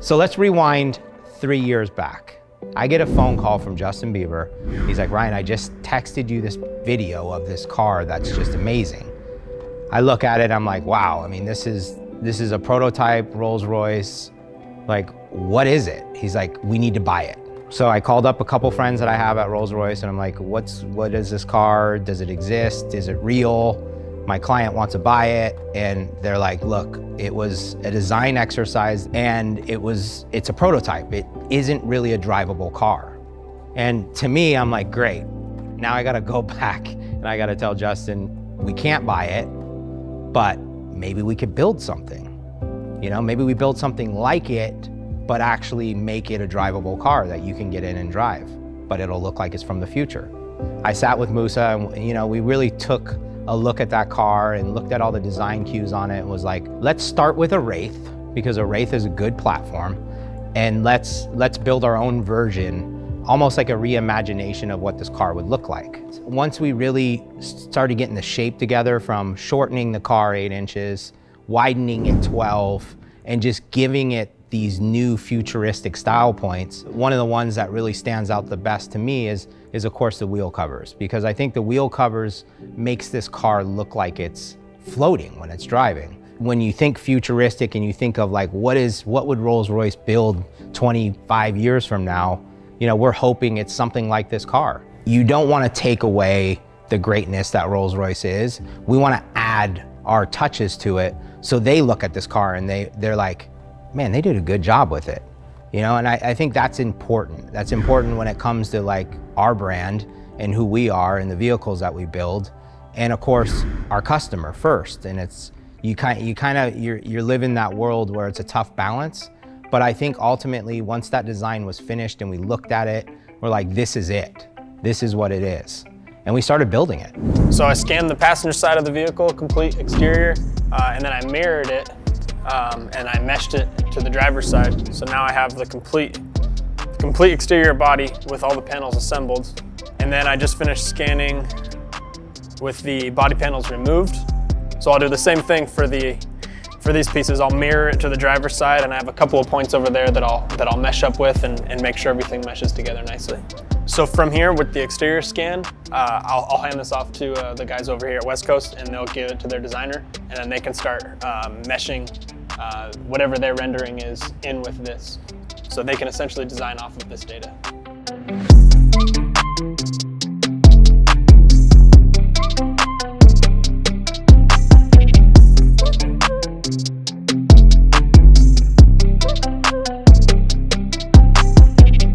So let's rewind 3 years back. I get a phone call from Justin Bieber. He's like, Ryan, I just texted you this video of this car that's just amazing. I look at it, I'm like, wow, I mean, this is a prototype Rolls Royce. Like, what is it? He's like, we need to buy it. So I called up a couple friends that I have at Rolls Royce and I'm like, what is this car? Does it exist? Is it real? My client wants to buy it. And they're like, look, it was a design exercise and it's a prototype. It isn't really a drivable car. And to me, I'm like, great. Now I gotta go back and I gotta tell Justin, we can't buy it, but maybe we could build something. You know, maybe we build something like it, but actually make it a drivable car that you can get in and drive, but it'll look like it's from the future. I sat with Musa and, you know, we really took a look at that car and looked at all the design cues on it and was like, let's start with a Wraith, because a Wraith is a good platform, and let's build our own version, almost like a reimagination of what this car would look like. Once we really started getting the shape together, from shortening the car 8 inches, widening it 12, and just giving it these new futuristic style points. One of the ones that really stands out the best to me is of course the wheel covers, because I think the wheel covers makes this car look like it's floating when it's driving. When you think futuristic and you think of like, what would Rolls-Royce build 25 years from now? You know, we're hoping it's something like this car. You don't want to take away the greatness that Rolls-Royce is. We want to add our touches to it, so they look at this car and they're like, man, they did a good job with it. You know, and I think that's important. That's important when it comes to like our brand and who we are and the vehicles that we build. And of course, our customer first. And it's, you're living that world where it's a tough balance. But I think ultimately, once that design was finished and we looked at it, we're like, this is it. This is what it is. And we started building it. So I scanned the passenger side of the vehicle, complete exterior, and then I mirrored it and I meshed it to the driver's side. So now I have the complete exterior body with all the panels assembled. And then I just finished scanning with the body panels removed. So I'll do the same thing for these pieces. I'll mirror it to the driver's side, and I have a couple of points over there that I'll mesh up with and make sure everything meshes together nicely. So from here, with the exterior scan, I'll hand this off to the guys over here at West Coast, and they'll give it to their designer, and then they can start meshing whatever their rendering is in with this. So they can essentially design off of this data.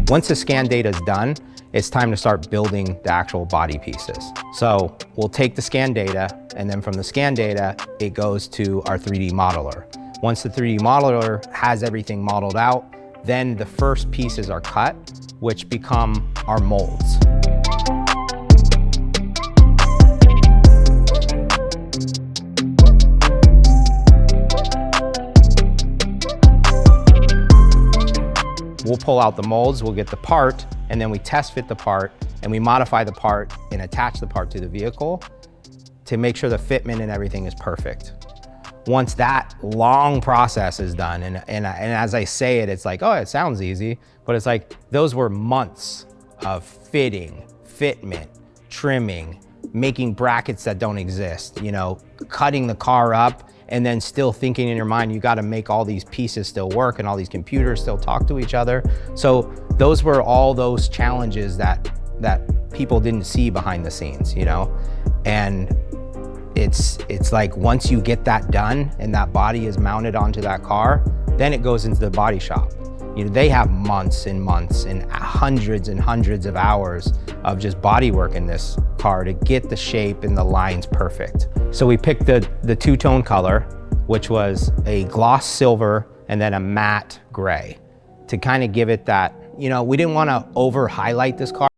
Once the scan data is done, it's time to start building the actual body pieces. So we'll take the scan data, and then from the scan data, it goes to our 3D modeler. Once the 3D modeler has everything modeled out, then the first pieces are cut, which become our molds. We'll pull out the molds, we'll get the part, and then we test fit the part, and we modify the part and attach the part to the vehicle to make sure the fitment and everything is perfect. Once that long process is done, and as I say it, it's like, oh, it sounds easy, but it's like, those were months of fitting, fitment, trimming, making brackets that don't exist, you know, cutting the car up, and then still thinking in your mind, you gotta make all these pieces still work and all these computers still talk to each other. So those were all those challenges that people didn't see behind the scenes, you know? And it's like, once you get that done and that body is mounted onto that car, then it goes into the body shop. You know, they have months and months and hundreds of hours of just body work in this car to get the shape and the lines perfect. So we picked the two-tone color, which was a gloss silver and then a matte gray, to kind of give it that, you know, we didn't want to over highlight this car.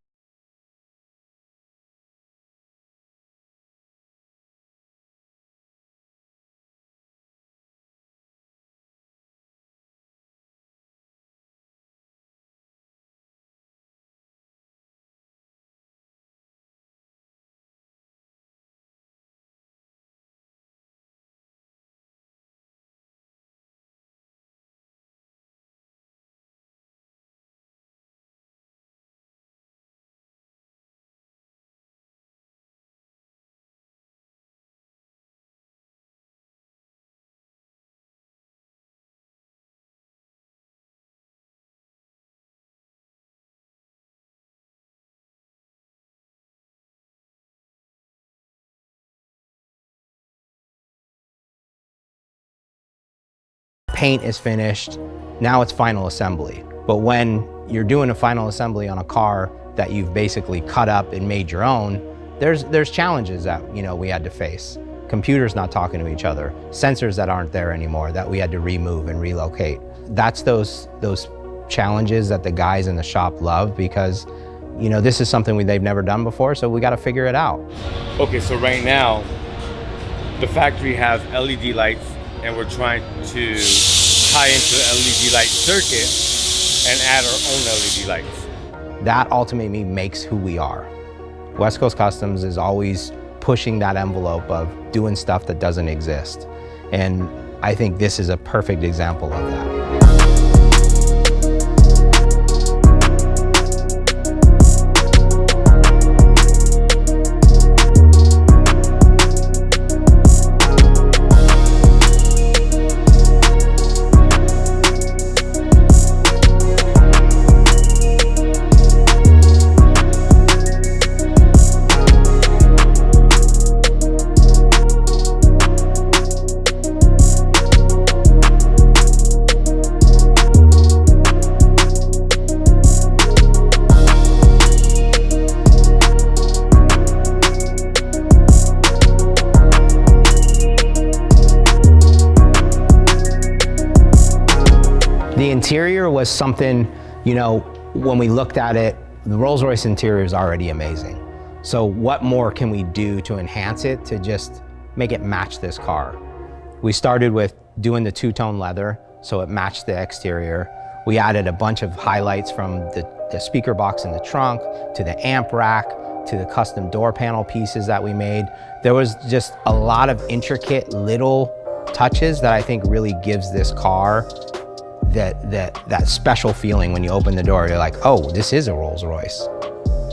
paint is finished, now it's final assembly. But when you're doing a final assembly on a car that you've basically cut up and made your own, there's challenges that we had to face. Computers not talking to each other, sensors that aren't there anymore that we had to remove and relocate. That's those challenges that the guys in the shop love, because this is something they've never done before, so we got to figure it out. Okay, so right now, the factory has LED lights, and we're trying to tie into the LED light circuit and add our own LED lights. That ultimately makes who we are. West Coast Customs is always pushing that envelope of doing stuff that doesn't exist. And I think this is a perfect example of that. The interior was something, when we looked at it, the Rolls-Royce interior is already amazing. So what more can we do to enhance it, to just make it match this car? We started with doing the two-tone leather, so it matched the exterior. We added a bunch of highlights from the speaker box in the trunk, to the amp rack, to the custom door panel pieces that we made. There was just a lot of intricate little touches that I think really gives this car that special feeling when you open the door. You're like, oh, this is a Rolls Royce,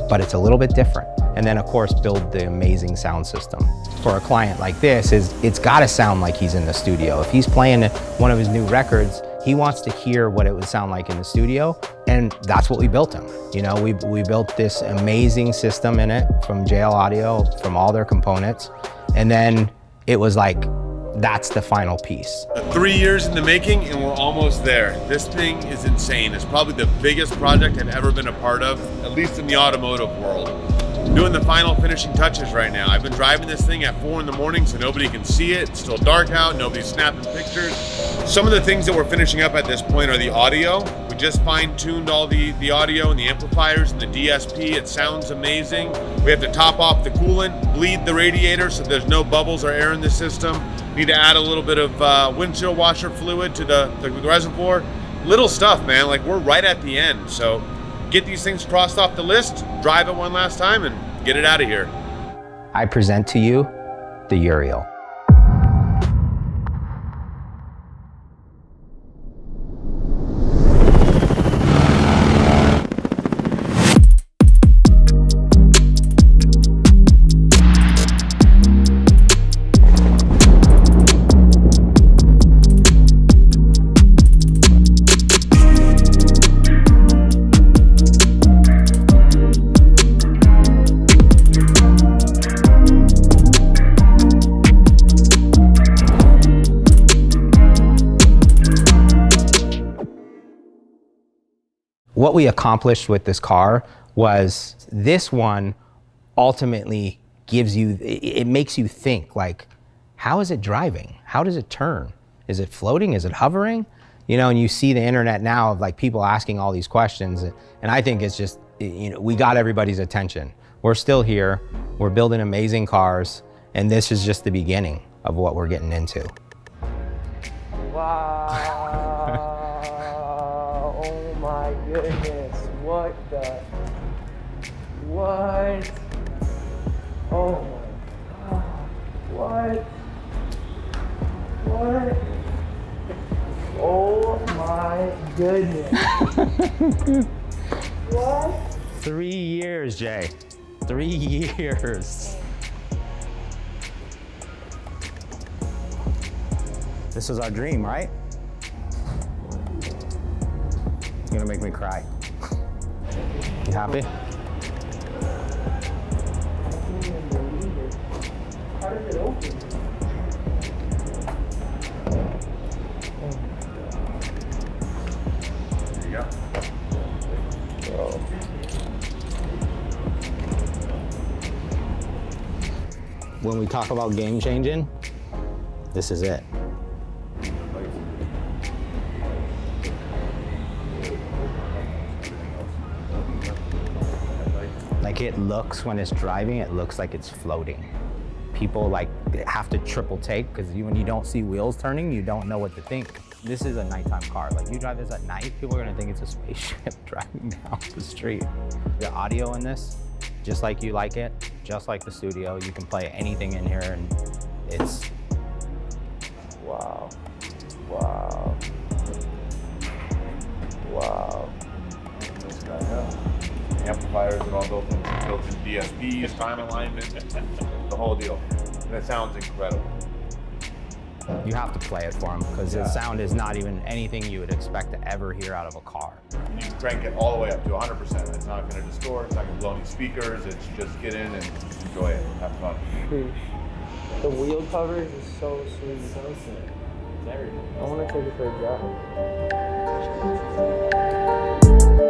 but it's a little bit different. And then of course, build the amazing sound system. For a client like this, it's gotta sound like he's in the studio. If he's playing one of his new records, he wants to hear what it would sound like in the studio, and that's what we built him. We built this amazing system in it from JL Audio, from all their components, and then it was like, that's the final piece. 3 years in the making and we're almost there. This thing is insane. It's probably the biggest project I've ever been a part of, at least in the automotive world. Doing the final finishing touches right now. I've been driving this thing at 4 in the morning so nobody can see it. It's still dark out, nobody's snapping pictures. Some of the things that we're finishing up at this point are the audio. We just fine-tuned all the audio and the amplifiers and the DSP. It sounds amazing. We have to top off the coolant, bleed the radiator so there's no bubbles or air in the system. Need to add a little bit of windshield washer fluid to the reservoir. Little stuff, man. Like, we're right at the end. So get these things crossed off the list, drive it one last time, and get it out of here. I present to you the Uriel. What we accomplished with this car was, this one ultimately gives you, it makes you think, like, how is it driving? How does it turn? Is it floating? Is it hovering? And you see the internet now of like people asking all these questions. And I think it's just, we got everybody's attention. We're still here. We're building amazing cars. And this is just the beginning of what we're getting into. Wow. Oh my goodness. What the? What? Oh my God. What? What? Oh my goodness. What? 3 years, Jay. 3 years. This was our dream, right? You're gonna make me cry. You happy? How does it open? when we talk about game changing, this is it. Like it looks, when it's driving, it looks like it's floating. People like have to triple take because when you don't see wheels turning, you don't know what to think. This is a nighttime car. Like you drive this at night, people are gonna think it's a spaceship driving down the street. The audio in this, just like you like it, just like the studio, you can play anything in here and it's... Wow. Wow. Wow. This guy, yeah. Amplifiers are all built in DSPs, time alignment, the whole deal. And it sounds incredible. You have to play it for them because the sound is not even anything you would expect to ever hear out of a car. You can crank it all the way up to 100%. It's not going to distort, it's not going to blow any speakers, it's just get in and enjoy it, have fun. The wheel covers is so sweet. So sick. It's everything. I want to take it for a drive.